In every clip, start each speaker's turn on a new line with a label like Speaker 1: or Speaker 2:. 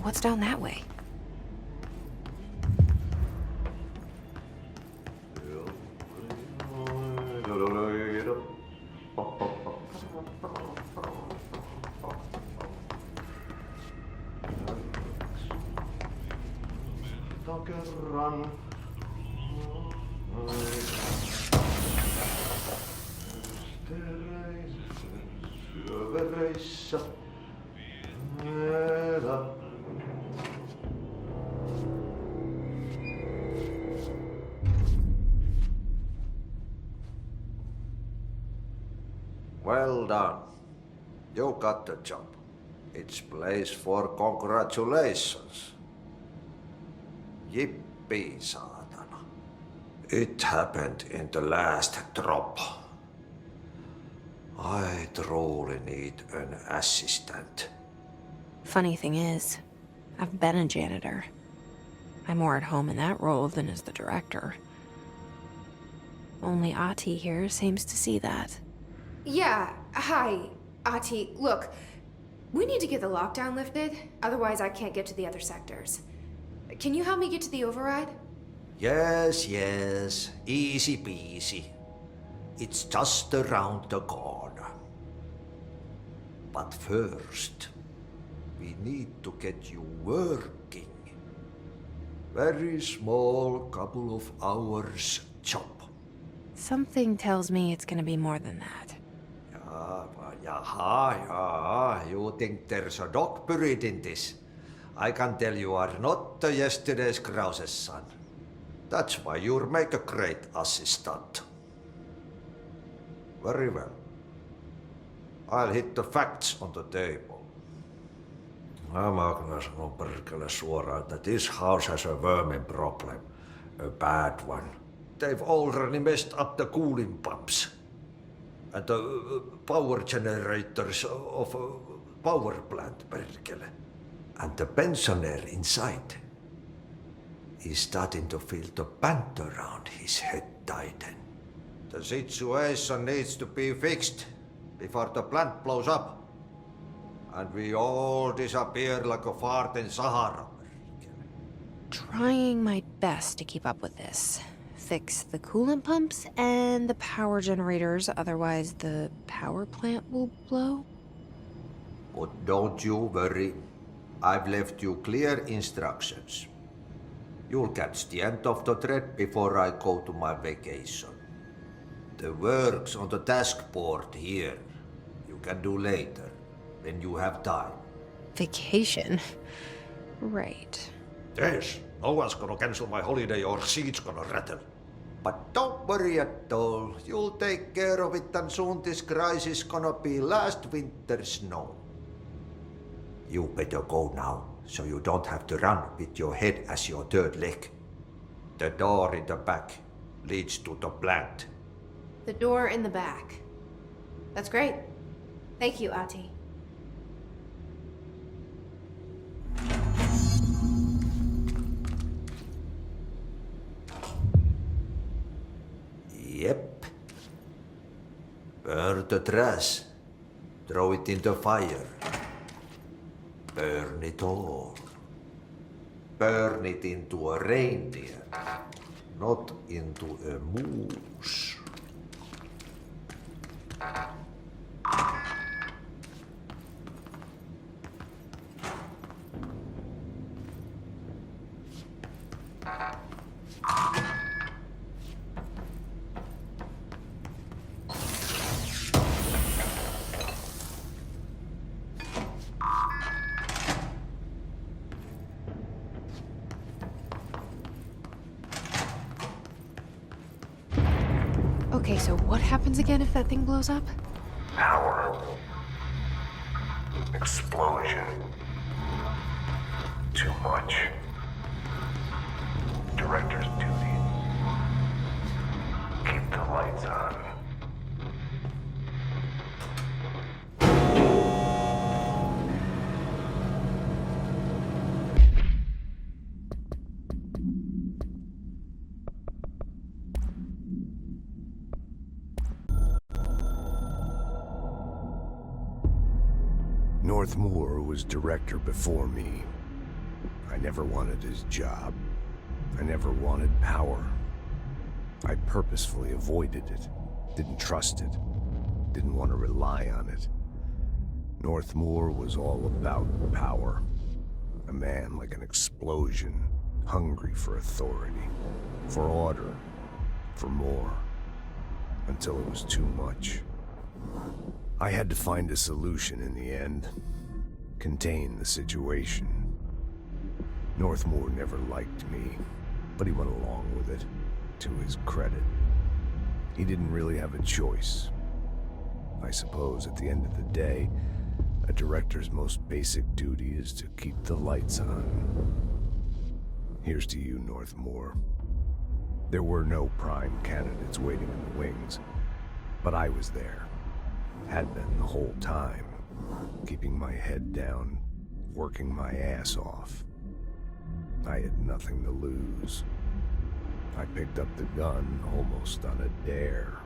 Speaker 1: What's down that way?
Speaker 2: Well done. You got the job. It's place for congratulations. Yippee, saatana. It happened in the last drop. I truly need an assistant.
Speaker 1: Funny thing is, I've been a janitor. I'm more at home in that role than as the director. Only Ahti here seems to see that.
Speaker 3: Yeah, hi, Ahti. Look, we need to get the lockdown lifted, otherwise I can't get to the other sectors. Can you help me get to the override?
Speaker 2: Yes, easy peasy. It's just around the corner. But first, we need to get you working. Very small, couple of hours job.
Speaker 1: Something tells me it's gonna be more than that.
Speaker 2: You think there's a dog buried in this? I can tell you are not yesterday's Krause's son. That's why you'll make a great assistant. Very well. I'll hit the facts on the table. Mä kyllä sanon perkele suoraan, that this house has a vermin problem. A bad one. They've already messed up the cooling pumps. And the power generators of a power plant, perkele. And the pensioner inside is starting to feel the band around his head tighten. The situation needs to be fixed before the plant blows up. And we all disappear like a fart in Sahara.
Speaker 1: Trying my best to keep up with this. Fix the coolant pumps and the power generators, otherwise the power plant will blow.
Speaker 2: But don't you worry. I've left you clear instructions. You'll catch the end of the thread before I go to my vacation. The work's on the task board here. You can do later, when you have time.
Speaker 1: Vacation? Right.
Speaker 2: Yes, no one's gonna cancel my holiday or seat's gonna rattle. But don't worry at all. You'll take care of it and soon this crisis gonna be last winter's snow. You better go now, so you don't have to run with your head as your third leg. The door in the back leads to the plant.
Speaker 3: The door in the back. That's great. Thank you, Ahti.
Speaker 2: Yep. Burn the trash. Throw it in the fire. Burn it all. Burn it into a reindeer, not into a moose.
Speaker 1: Okay, so what happens again if that thing blows up?
Speaker 4: Power. Explosion. Too much. Director's duty. Keep the lights on.
Speaker 5: North Moore was director before me. I never wanted his job. I never wanted power. I purposefully avoided it. Didn't trust it. Didn't want to rely on it. Northmoor was all about power. A man like an explosion, hungry for authority, for order, for more, until it was too much. I had to find a solution in the end. Contain the situation. Northmoor never liked me, but he went along with it, to his credit. He didn't really have a choice. I suppose at the end of the day, a director's most basic duty is to keep the lights on. Here's to you, Northmoor. There were no prime candidates waiting in the wings, but I was there. Had been the whole time, keeping my head down, working my ass off. I had nothing to lose. I picked up the gun almost on a dare.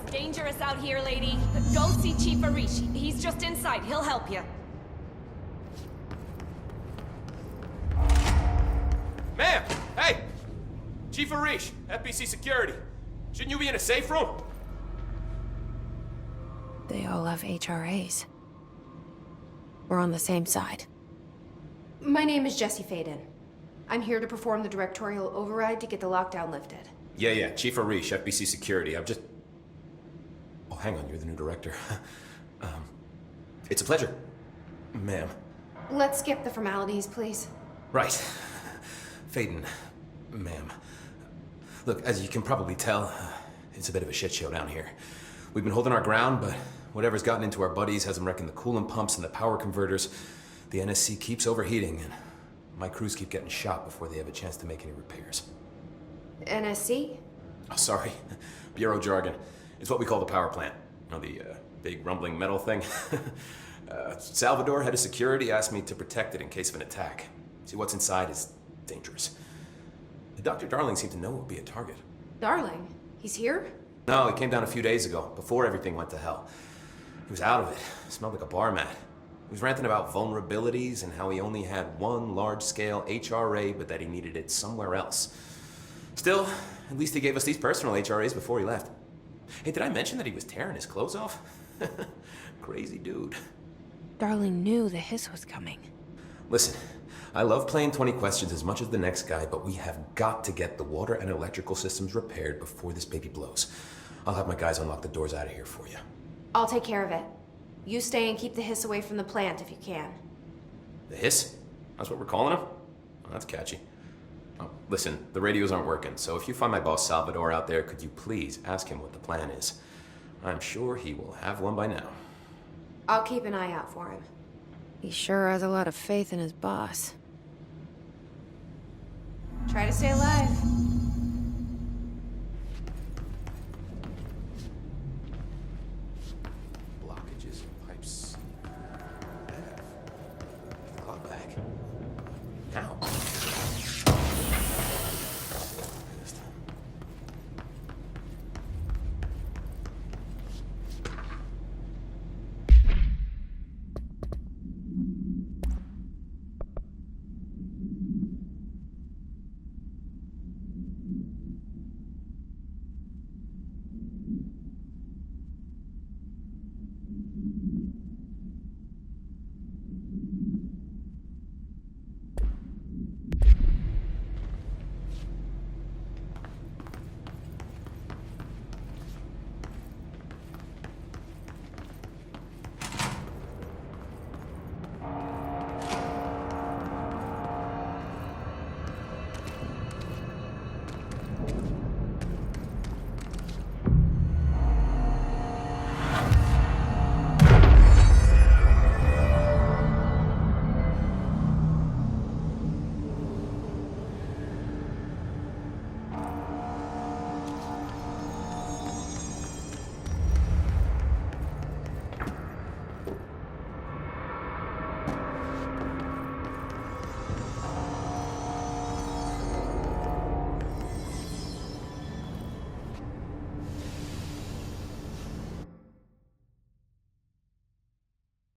Speaker 6: Dangerous out here, lady. Go see Chief Arish. He's just inside. He'll help you.
Speaker 7: Ma'am! Hey! Chief Arish, FBC Security. Shouldn't you be in a safe room?
Speaker 1: They all have HRAs. We're on the same side.
Speaker 3: My name is Jesse Faden. I'm here to perform the directorial override to get the lockdown lifted.
Speaker 7: Yeah, Chief Arish, FBC Security. Oh, hang on, you're the new director. It's a pleasure, ma'am.
Speaker 3: Let's skip the formalities, please.
Speaker 7: Right. Faden, ma'am. Look, as you can probably tell, it's a bit of a shit show down here. We've been holding our ground, but whatever's gotten into our buddies has them wrecking the coolant pumps and the power converters. The NSC keeps overheating, and my crews keep getting shot before they have a chance to make any repairs.
Speaker 3: NSC?
Speaker 7: Oh, sorry. Bureau jargon. It's what we call the power plant. You know, the big rumbling metal thing? Salvador, head of security, asked me to protect it in case of an attack. See, what's inside is dangerous. Dr. Darling seemed to know it would be a target.
Speaker 3: Darling? He's here?
Speaker 7: No, he came down a few days ago, before everything went to hell. He was out of it. Smelled like a bar mat. He was ranting about vulnerabilities and how he only had one large-scale HRA, but that he needed it somewhere else. Still, at least he gave us these personal HRAs before he left. Hey, did I mention that he was tearing his clothes off? Crazy dude.
Speaker 1: Darling knew the hiss was coming.
Speaker 7: Listen, I love playing 20 questions as much as the next guy, but we have got to get the water and electrical systems repaired before this baby blows. I'll have my guys unlock the doors out of here for you.
Speaker 3: I'll take care of it. You stay and keep the hiss away from the plant if you can.
Speaker 7: The hiss? That's what we're calling him? Oh, that's catchy. Oh, listen, the radios aren't working, so if you find my boss Salvador out there, could you please ask him what the plan is? I'm sure he will have one by now.
Speaker 3: I'll keep an eye out for him.
Speaker 1: He sure has a lot of faith in his boss.
Speaker 3: Try to stay alive.